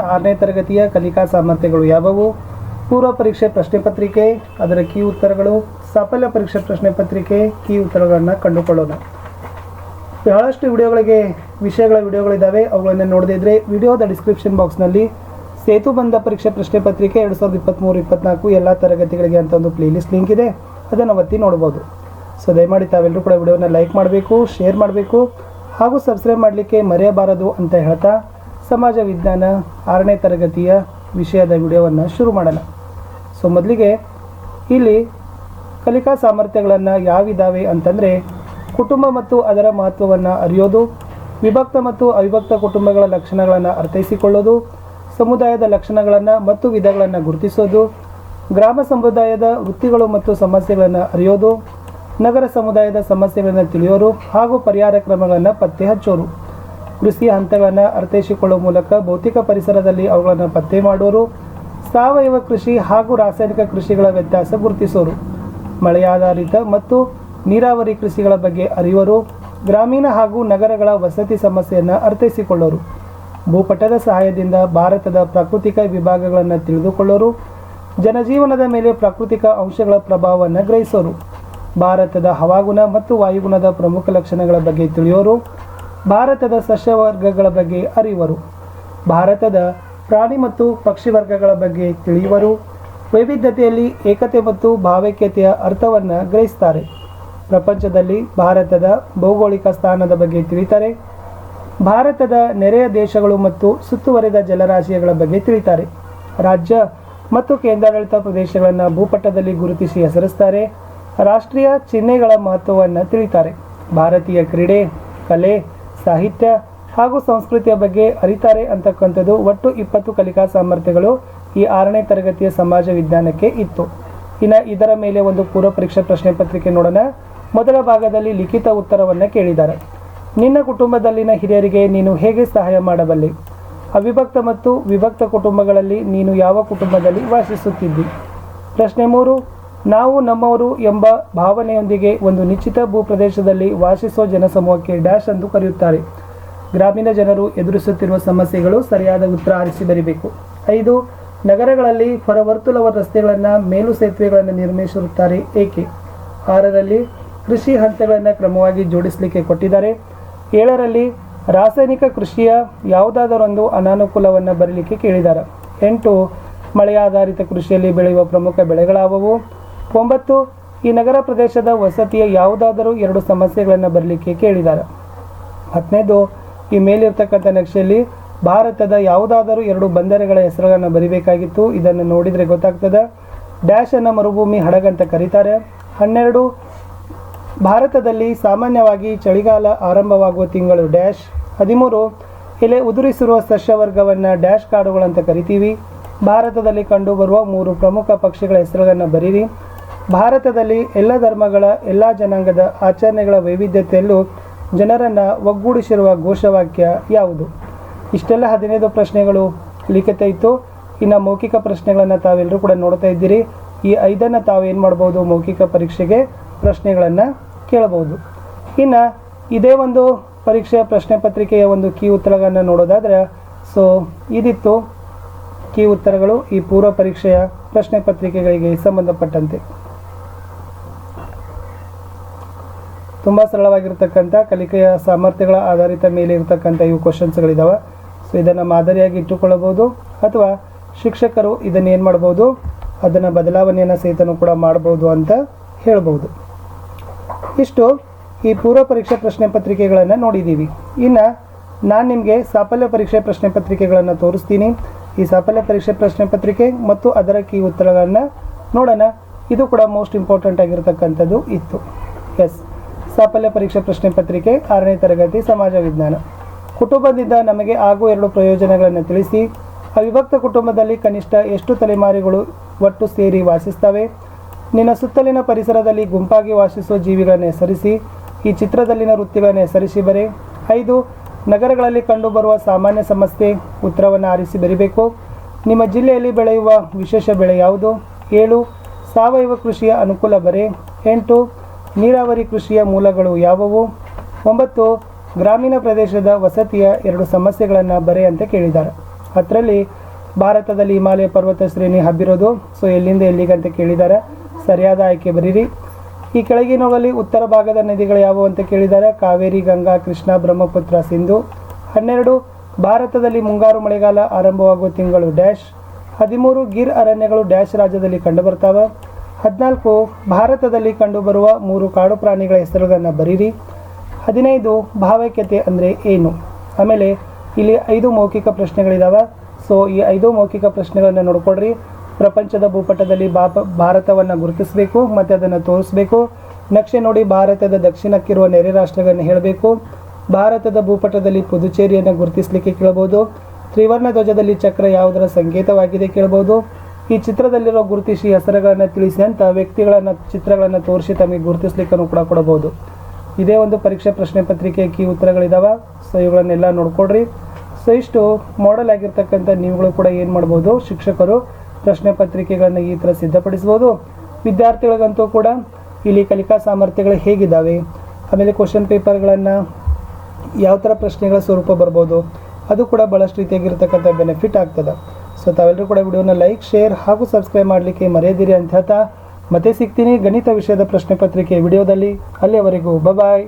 6ನೇ ತರಗತಿಯ ಕಲಿಕಾ ಸಾಮರ್ಥ್ಯಗಳು ಯಾವುವು, ಪೂರ್ವ ಪರೀಕ್ಷೆ ಪ್ರಶ್ನೆ ಪತ್ರಿಕೆ, ಅದರ ಕೀ ಉತ್ತರಗಳು, ಸಾಫಲ್ಯ ಪರೀಕ್ಷೆ ಪ್ರಶ್ನೆ ಪತ್ರಿಕೆ ಕೀ ಉತ್ತರಗಳನ್ನು ಕಂಡುಕೊಳ್ಳೋಣ. ಬಹಳಷ್ಟು ವಿಷಯಗಳ ವಿಡಿಯೋಗಳಿದ್ದಾವೆ. ಅವುಗಳನ್ನು ನೋಡದೇ ಇದ್ದರೆ ವಿಡಿಯೋದ ಡಿಸ್ಕ್ರಿಪ್ಷನ್ ಬಾಕ್ಸ್ನಲ್ಲಿ ಸೇತುಬಂಧ ಪರೀಕ್ಷೆ ಪ್ರಶ್ನೆ ಪತ್ರಿಕೆ 2023-24 ಎಲ್ಲ ತರಗತಿಗಳಿಗೆ ಅಂತ ಒಂದು ಪ್ಲೇಲಿಸ್ಟ್ ಲಿಂಕ್ ಇದೆ, ಅದನ್ನು ಒತ್ತಿ ನೋಡ್ಬೋದು. ಸೊ ದಯಮಾಡಿ ತಾವೆಲ್ಲರೂ ಕೂಡ ವಿಡಿಯೋನ ಲೈಕ್ ಮಾಡಬೇಕು, ಶೇರ್ ಮಾಡಬೇಕು ಹಾಗೂ ಸಬ್ಸ್ಕ್ರೈಬ್ ಮಾಡಲಿಕ್ಕೆ ಮರೆಯಬಾರದು ಅಂತ ಹೇಳ್ತಾ ಸಮಾಜ ವಿಜ್ಞಾನ 6ನೇ ತರಗತಿಯ ವಿಷಯದ ವಿಡಿಯೋವನ್ನು ಶುರು ಮಾಡೋಣ. ಸೊ ಮೊದಲಿಗೆ ಇಲ್ಲಿ ಕಲಿಕಾ ಸಾಮರ್ಥ್ಯಗಳನ್ನು ಯಾವಿದ್ದಾವೆ ಅಂತಂದರೆ, ಕುಟುಂಬ ಮತ್ತು ಅದರ ಮಹತ್ವವನ್ನು ಅರಿಯೋದು, ವಿಭಕ್ತ ಮತ್ತು ಅವಿಭಕ್ತ ಕುಟುಂಬಗಳ ಲಕ್ಷಣಗಳನ್ನು ಅರ್ಥೈಸಿಕೊಳ್ಳೋದು, ಸಮುದಾಯದ ಲಕ್ಷಣಗಳನ್ನು ಮತ್ತು ವಿಧಗಳನ್ನು ಗುರುತಿಸೋದು, ಗ್ರಾಮ ಸಮುದಾಯದ ವೃತ್ತಿಗಳು ಮತ್ತು ಸಮಸ್ಯೆಗಳನ್ನು ಅರಿಯೋದು, ನಗರ ಸಮುದಾಯದ ಸಮಸ್ಯೆಗಳನ್ನು ತಿಳಿಯೋರು ಹಾಗೂ ಪರಿಹಾರ ಕ್ರಮಗಳನ್ನು ಪತ್ತೆ ಹಚ್ಚೋರು, ಕೃಷಿಯ ಹಂತಗಳನ್ನು ಅರ್ಥೈಸಿಕೊಳ್ಳುವ ಮೂಲಕ ಭೌತಿಕ ಪರಿಸರದಲ್ಲಿ ಅವುಗಳನ್ನು ಪತ್ತೆ ಮಾಡೋರು, ಸಾವಯವ ಕೃಷಿ ಹಾಗೂ ರಾಸಾಯನಿಕ ಕೃಷಿಗಳ ವ್ಯತ್ಯಾಸ ಗುರುತಿಸೋರು, ಮಳೆಯಾಧಾರಿತ ಮತ್ತು ನೀರಾವರಿ ಕೃಷಿಗಳ ಬಗ್ಗೆ ಅರಿಯೋರು, ಗ್ರಾಮೀಣ ಹಾಗೂ ನಗರಗಳ ವಸತಿ ಸಮಸ್ಯೆಯನ್ನು ಅರ್ಥೈಸಿಕೊಳ್ಳೋರು, ಭೂಪಟದ ಸಹಾಯದಿಂದ ಭಾರತದ ಪ್ರಾಕೃತಿಕ ವಿಭಾಗಗಳನ್ನು ತಿಳಿದುಕೊಳ್ಳೋರು, ಜನಜೀವನದ ಮೇಲೆ ಪ್ರಾಕೃತಿಕ ಅಂಶಗಳ ಪ್ರಭಾವವನ್ನು ಗ್ರಹಿಸೋರು, ಭಾರತದ ಹವಾಗುಣ ಮತ್ತು ವಾಯುಗುಣದ ಪ್ರಮುಖ ಲಕ್ಷಣಗಳ ಬಗ್ಗೆ ತಿಳಿಯೋರು, ಭಾರತದ ಸಸ್ಯವರ್ಗಗಳ ಬಗ್ಗೆ ಅರಿಯುವರು, ಭಾರತದ ಪ್ರಾಣಿ ಮತ್ತು ಪಕ್ಷಿ ವರ್ಗಗಳ ಬಗ್ಗೆ ತಿಳಿಯುವರು, ವೈವಿಧ್ಯತೆಯಲ್ಲಿ ಏಕತೆ ಮತ್ತು ಭಾವೈಕ್ಯತೆಯ ಅರ್ಥವನ್ನು ಗ್ರಹಿಸ್ತಾರೆ, ಪ್ರಪಂಚದಲ್ಲಿ ಭಾರತದ ಭೌಗೋಳಿಕ ಸ್ಥಾನದ ಬಗ್ಗೆ ತಿಳಿತಾರೆ, ಭಾರತದ ನೆರೆಯ ದೇಶಗಳು ಮತ್ತು ಸುತ್ತುವರಿದ ಜಲರಾಶಿಗಳ ಬಗ್ಗೆ ತಿಳಿತಾರೆ, ರಾಜ್ಯ ಮತ್ತು ಕೇಂದ್ರಾಡಳಿತ ಪ್ರದೇಶಗಳನ್ನು ಭೂಪಟದಲ್ಲಿ ಗುರುತಿಸಿ ಹೆಸರಿಸ್ತಾರೆ, ರಾಷ್ಟ್ರೀಯ ಚಿಹ್ನೆಗಳ ಮಹತ್ವವನ್ನು ತಿಳಿತಾರೆ, ಭಾರತೀಯ ಕ್ರೀಡೆ, ಕಲೆ, ಸಾಹಿತ್ಯ ಹಾಗೂ ಸಂಸ್ಕೃತಿಯ ಬಗ್ಗೆ ಅರಿತಾರೆ ಅಂತಕ್ಕಂಥದ್ದು ಒಟ್ಟು 20 ಕಲಿಕಾ ಸಾಮರ್ಥ್ಯಗಳು ಈ 6ನೇ ತರಗತಿಯ ಸಮಾಜ ವಿಜ್ಞಾನಕ್ಕೆ ಇತ್ತು. ಇನ್ನು ಇದರ ಮೇಲೆ ಒಂದು ಪೂರ್ವ ಪರೀಕ್ಷಾ ಪ್ರಶ್ನೆ ಪತ್ರಿಕೆ ನೋಡೋಣ. ಮೊದಲ ಭಾಗದಲ್ಲಿ ಲಿಖಿತ ಉತ್ತರವನ್ನು ಕೇಳಿದ್ದಾರೆ. ನಿನ್ನ ಕುಟುಂಬದಲ್ಲಿನ ಹಿರಿಯರಿಗೆ ನೀನು ಹೇಗೆ ಸಹಾಯ ಮಾಡಬಲ್ಲೆ? ಅವಿಭಕ್ತ ಮತ್ತು ವಿಭಕ್ತ ಕುಟುಂಬಗಳಲ್ಲಿ ನೀನು ಯಾವ ಕುಟುಂಬದಲ್ಲಿ ವಾಸಿಸುತ್ತಿದ್ದಿ? ಪ್ರಶ್ನೆ 3, ನಾವು ನಮ್ಮವರು ಎಂಬ ಭಾವನೆಯೊಂದಿಗೆ ಒಂದು ನಿಶ್ಚಿತ ಭೂಪ್ರದೇಶದಲ್ಲಿ ವಾಸಿಸುವ ಜನಸಮೂಹಕ್ಕೆ ಡ್ಯಾಶ್ ಎಂದು ಕರೆಯುತ್ತಾರೆ. ಗ್ರಾಮೀಣ ಜನರು ಎದುರಿಸುತ್ತಿರುವ ಸಮಸ್ಯೆಗಳು ಸರಿಯಾದ ಉತ್ತರ ಆರಿಸಿ ಬರೀಬೇಕು. 5, ನಗರಗಳಲ್ಲಿ ಹೊರವರ್ತುಲವ ರಸ್ತೆಗಳನ್ನು ಮೇಲು ಸೇತುವೆಗಳನ್ನು ನಿರ್ಮಿಸಿರುತ್ತಾರೆ ಏಕೆ? 6ರಲ್ಲಿ ಕೃಷಿ ಹಂತಗಳನ್ನು ಕ್ರಮವಾಗಿ ಜೋಡಿಸಲಿಕ್ಕೆ ಕೊಟ್ಟಿದ್ದಾರೆ. 7ರಲ್ಲಿ ರಾಸಾಯನಿಕ ಕೃಷಿಯ ಯಾವುದಾದರೊಂದು ಅನಾನುಕೂಲವನ್ನು ಬರೀಲಿಕ್ಕೆ ಕೇಳಿದ್ದಾರೆ. 8, ಮಳೆಯಾಧಾರಿತ ಕೃಷಿಯಲ್ಲಿ ಬೆಳೆಯುವ ಪ್ರಮುಖ ಬೆಳೆಗಳಾವವು? 9, ಈ ನಗರ ಪ್ರದೇಶದ ವಸತಿಯ ಯಾವುದಾದರೂ 2 ಸಮಸ್ಯೆಗಳನ್ನು ಬರಲಿಕ್ಕೆ ಕೇಳಿದ್ದಾರೆ. 10ನೇದು, ಈ ಮೇಲಿರ್ತಕ್ಕಂಥ ನಕ್ಷೆಯಲ್ಲಿ ಭಾರತದ ಯಾವುದಾದರೂ 2 ಬಂದರುಗಳ ಹೆಸರುಗಳನ್ನು ಬರಿಬೇಕಾಗಿತ್ತು. ಇದನ್ನು ನೋಡಿದರೆ ಗೊತ್ತಾಗ್ತದೆ. ಡ್ಯಾಶನ್ನು ಮರುಭೂಮಿ ಹಡಗಂತ ಕರೀತಾರೆ. 12, ಭಾರತದಲ್ಲಿ ಸಾಮಾನ್ಯವಾಗಿ ಚಳಿಗಾಲ ಆರಂಭವಾಗುವ ತಿಂಗಳು ಡ್ಯಾಶ್. 13, ಎಲೆ ಉದುರಿಸಿರುವ ಸಸ್ಯವರ್ಗವನ್ನು ಡ್ಯಾಶ್ ಕಾಡುಗಳಂತ ಕರಿತೀವಿ. ಭಾರತದಲ್ಲಿ ಕಂಡುಬರುವ 3 ಪ್ರಮುಖ ಪಕ್ಷಿಗಳ ಹೆಸರುಗಳನ್ನು ಬರೀರಿ. ಭಾರತದಲ್ಲಿ ಎಲ್ಲ ಧರ್ಮಗಳ ಎಲ್ಲ ಜನಾಂಗದ ಆಚರಣೆಗಳ ವೈವಿಧ್ಯತೆಯಲ್ಲೂ ಜನರನ್ನು ಒಗ್ಗೂಡಿಸಿರುವ ಘೋಷವಾಕ್ಯ ಯಾವುದು? ಇಷ್ಟೆಲ್ಲ 15 ಪ್ರಶ್ನೆಗಳು ಲಿಖಿತ ಇತ್ತು. ಇನ್ನು ಮೌಖಿಕ ಪ್ರಶ್ನೆಗಳನ್ನು ತಾವೆಲ್ಲರೂ ಕೂಡ ನೋಡ್ತಾ ಇದ್ದೀರಿ. ಈ 5ನ್ನು ತಾವೇನು ಮಾಡ್ಬೋದು, ಮೌಖಿಕ ಪರೀಕ್ಷೆಗೆ ಪ್ರಶ್ನೆಗಳನ್ನು ಕೇಳಬಹುದು. ಇನ್ನು ಇದೇ ಒಂದು ಪರೀಕ್ಷೆಯ ಪ್ರಶ್ನೆ ಪತ್ರಿಕೆಯ ಒಂದು ಕೀ ಉತ್ತರಗಳನ್ನು ನೋಡೋದಾದರೆ, ಸೊ ಇದಿತ್ತು ಕೀ ಉತ್ತರಗಳು ಈ ಪೂರ್ವ ಪರೀಕ್ಷೆಯ ಪ್ರಶ್ನೆ ಪತ್ರಿಕೆಗಳಿಗೆ ಸಂಬಂಧಪಟ್ಟಂತೆ. ತುಂಬ ಸರಳವಾಗಿರ್ತಕ್ಕಂಥ ಕಲಿಕೆಯ ಸಾಮರ್ಥ್ಯಗಳ ಆಧಾರಿತ ಮೇಲೆ ಇರತಕ್ಕಂಥ ಇವು ಕ್ವಶನ್ಸ್ಗಳಿದ್ದಾವೆ. ಸೊ ಇದನ್ನು ಮಾದರಿಯಾಗಿ ಇಟ್ಟುಕೊಳ್ಳಬಹುದು, ಅಥವಾ ಶಿಕ್ಷಕರು ಇದನ್ನು ಏನು ಮಾಡ್ಬೋದು, ಅದನ್ನು ಬದಲಾವಣೆಯನ್ನು ಸಹಿತನೂ ಕೂಡ ಮಾಡ್ಬೋದು ಅಂತ ಹೇಳ್ಬೋದು. ಇಷ್ಟು ಈ ಪೂರ್ವ ಪರೀಕ್ಷೆ ಪ್ರಶ್ನೆ ಪತ್ರಿಕೆಗಳನ್ನು ನೋಡಿದ್ದೀವಿ. ಇನ್ನು ನಾನು ನಿಮಗೆ ಸಾಫಲ್ಯ ಪರೀಕ್ಷೆ ಪ್ರಶ್ನೆ ಪತ್ರಿಕೆಗಳನ್ನು ತೋರಿಸ್ತೀನಿ. ಈ ಸಾಫಲ್ಯ ಪರೀಕ್ಷೆ ಪ್ರಶ್ನೆ ಪತ್ರಿಕೆ ಮತ್ತು ಅದರ ಕೀ ಉತ್ತರಗಳನ್ನು ನೋಡೋಣ. ಇದು ಕೂಡ ಮೋಸ್ಟ್ ಇಂಪಾರ್ಟೆಂಟ್ ಆಗಿರ್ತಕ್ಕಂಥದ್ದು ಇತ್ತು. ಎಸ್, ಸಾಫಲ್ಯ ಪರೀಕ್ಷೆ ಪ್ರಶ್ನೆ ಪತ್ರಿಕೆ 6ನೇ ತರಗತಿ ಸಮಾಜ ವಿಜ್ಞಾನ. ಕುಟುಂಬದಿಂದ ನಮಗೆ ಆಗುವ 2 ಪ್ರಯೋಜನಗಳನ್ನು ತಿಳಿಸಿ. ಅವಿಭಕ್ತ ಕುಟುಂಬದಲ್ಲಿ ಕನಿಷ್ಠ ಎಷ್ಟು ತಲೆಮಾರುಗಳು ಒಟ್ಟು ಸೇರಿ ವಾಸಿಸ್ತವೆ? ನಿನ್ನ ಸುತ್ತಲಿನ ಪರಿಸರದಲ್ಲಿ ಗುಂಪಾಗಿ ವಾಸಿಸುವ ಜೀವಿಗಳನ್ನು ಹೆಸರಿಸಿ. ಈ ಚಿತ್ರದಲ್ಲಿನ ವೃತ್ತಿಗಳನ್ನು ಹೆಸರಿಸಿ ಬರೆ. 5, ನಗರಗಳಲ್ಲಿ ಕಂಡುಬರುವ ಸಾಮಾನ್ಯ ಸಮಸ್ಯೆ ಉತ್ತರವನ್ನು ಆರಿಸಿ ಬರಿಬೇಕು. ನಿಮ್ಮ ಜಿಲ್ಲೆಯಲ್ಲಿ ಬೆಳೆಯುವ ವಿಶೇಷ ಬೆಳೆ ಯಾವುದು? 7, ಸಾವಯವ ಕೃಷಿಯ ಅನುಕೂಲ ಬರೆ. 8, ನೀರಾವರಿ ಕೃಷಿಯ ಮೂಲಗಳು ಯಾವುವು? 9, ಗ್ರಾಮೀಣ ಪ್ರದೇಶದ ವಸತಿಯ 2 ಸಮಸ್ಯೆಗಳನ್ನು ಬರೆ ಅಂತ ಕೇಳಿದ್ದಾರೆ. ಅದರಲ್ಲಿ ಭಾರತದಲ್ಲಿ ಹಿಮಾಲಯ ಪರ್ವತ ಶ್ರೇಣಿ ಹಬ್ಬಿರೋದು. ಸೊ ಎಲ್ಲಿಂದ ಎಲ್ಲಿಗೆ ಅಂತ ಕೇಳಿದ್ದಾರೆ, ಸರಿಯಾದ ಆಯ್ಕೆ ಬರೀರಿ. ಈ ಕೆಳಗಿನವುಗಳಲ್ಲಿ ಉತ್ತರ ಭಾಗದ ನದಿಗಳು ಯಾವುವು ಅಂತ ಕೇಳಿದ್ದಾರೆ. ಕಾವೇರಿ, ಗಂಗಾ, ಕೃಷ್ಣ, ಬ್ರಹ್ಮಪುತ್ರ, ಸಿಂಧು. 12 ಭಾರತದಲ್ಲಿ ಮುಂಗಾರು ಮಳೆಗಾಲ ಆರಂಭವಾಗುವ ತಿಂಗಳು ಡ್ಯಾಶ್. 13 ಗಿರ್ ಅರಣ್ಯಗಳು ಡ್ಯಾಶ್ ರಾಜ್ಯದಲ್ಲಿ ಕಂಡುಬರ್ತಾವೆ. 14 ಭಾರತದಲ್ಲಿ ಕಂಡುಬರುವ 3 ಕಾಡು ಪ್ರಾಣಿಗಳ ಹೆಸರುಗಳನ್ನು ಬರೀರಿ. 15 ಭಾವೈಕ್ಯತೆ ಅಂದರೆ ಏನು. ಆಮೇಲೆ ಇಲ್ಲಿ 5 ಮೌಖಿಕ ಪ್ರಶ್ನೆಗಳಿದಾವೆ. ಸೊ ಈ 5 ಮೌಖಿಕ ಪ್ರಶ್ನೆಗಳನ್ನು ನೋಡ್ಕೊಡ್ರಿ. ಪ್ರಪಂಚದ ಭೂಪಟದಲ್ಲಿ ಭಾರತವನ್ನು ಗುರುತಿಸಬೇಕು ಮತ್ತು ಅದನ್ನು ತೋರಿಸ್ಬೇಕು. ನಕ್ಷೆ ನೋಡಿ ಭಾರತದ ದಕ್ಷಿಣಕ್ಕಿರುವ ನೆರೆ ರಾಷ್ಟ್ರಗಳನ್ನು ಹೇಳಬೇಕು. ಭಾರತದ ಭೂಪಟದಲ್ಲಿ ಪುದುಚೇರಿಯನ್ನು ಗುರುತಿಸಲಿಕ್ಕೆ ಕೇಳಬಹುದು. ತ್ರಿವರ್ಣ ಧ್ವಜದಲ್ಲಿ ಚಕ್ರ ಯಾವುದರ ಸಂಕೇತವಾಗಿದೆ ಕೇಳಬಹುದು. ಈ ಚಿತ್ರದಲ್ಲಿರೋ ಗುರುತಿಸಿ ಹೆಸರುಗಳನ್ನು ತಿಳಿಸಿ ಅಂತ ವ್ಯಕ್ತಿಗಳನ್ನು ಚಿತ್ರಗಳನ್ನು ತೋರಿಸಿ ತಮಗೆ ಗುರುತಿಸ್ಲಿಕ್ಕೂ ಕೂಡ ಕೊಡಬಹುದು. ಇದೇ ಒಂದು ಪರೀಕ್ಷೆ ಪ್ರಶ್ನೆ ಪತ್ರಿಕೆ ಕೀ ಉತ್ತರಗಳಿದಾವೆ. ಸೊ ಇವುಗಳನ್ನೆಲ್ಲ ನೋಡ್ಕೊಡ್ರಿ. ಸೊ ಇಷ್ಟು ಮಾಡೆಲ್ ಆಗಿರ್ತಕ್ಕಂಥ ನೀವುಗಳು ಕೂಡ ಏನು ಮಾಡ್ಬೋದು, ಶಿಕ್ಷಕರು ಪ್ರಶ್ನೆ ಪತ್ರಿಕೆಗಳನ್ನು ಈ ಥರ ಸಿದ್ಧಪಡಿಸ್ಬೋದು. ವಿದ್ಯಾರ್ಥಿಗಳಿಗಂತೂ ಕೂಡ ಇಲ್ಲಿ ಕಲಿಕಾ ಸಾಮರ್ಥ್ಯಗಳು ಹೇಗಿದ್ದಾವೆ, ಆಮೇಲೆ ಕ್ವಶನ್ ಪೇಪರ್ಗಳನ್ನು ಯಾವ ಥರ ಪ್ರಶ್ನೆಗಳ ಸ್ವರೂಪ ಬರ್ಬೋದು, ಅದು ಕೂಡ ಭಾಳಷ್ಟು ರೀತಿಯಾಗಿರ್ತಕ್ಕಂಥ ಬೆನಿಫಿಟ್ ಆಗ್ತದೆ. ಸೊ ತಾವೆಲ್ಲರೂ ಕೂಡ ವಿಡಿಯೋನ ಲೈಕ್, ಶೇರ್ ಹಾಗೂ ಸಬ್ಸ್ಕ್ರೈಬ್ ಮಾಡಲಿಕ್ಕೆ ಮರೆಯದಿರಿ ಅಂತ ಹೇಳ್ತಾ ಮತ್ತೆ ಸಿಗ್ತೀನಿ ಗಣಿತ ವಿಷಯದ ಪ್ರಶ್ನೆ ಪತ್ರಿಕೆ ವಿಡಿಯೋದಲ್ಲಿ. ಅಲ್ಲಿಯವರೆಗೂ ಬಾಯ್.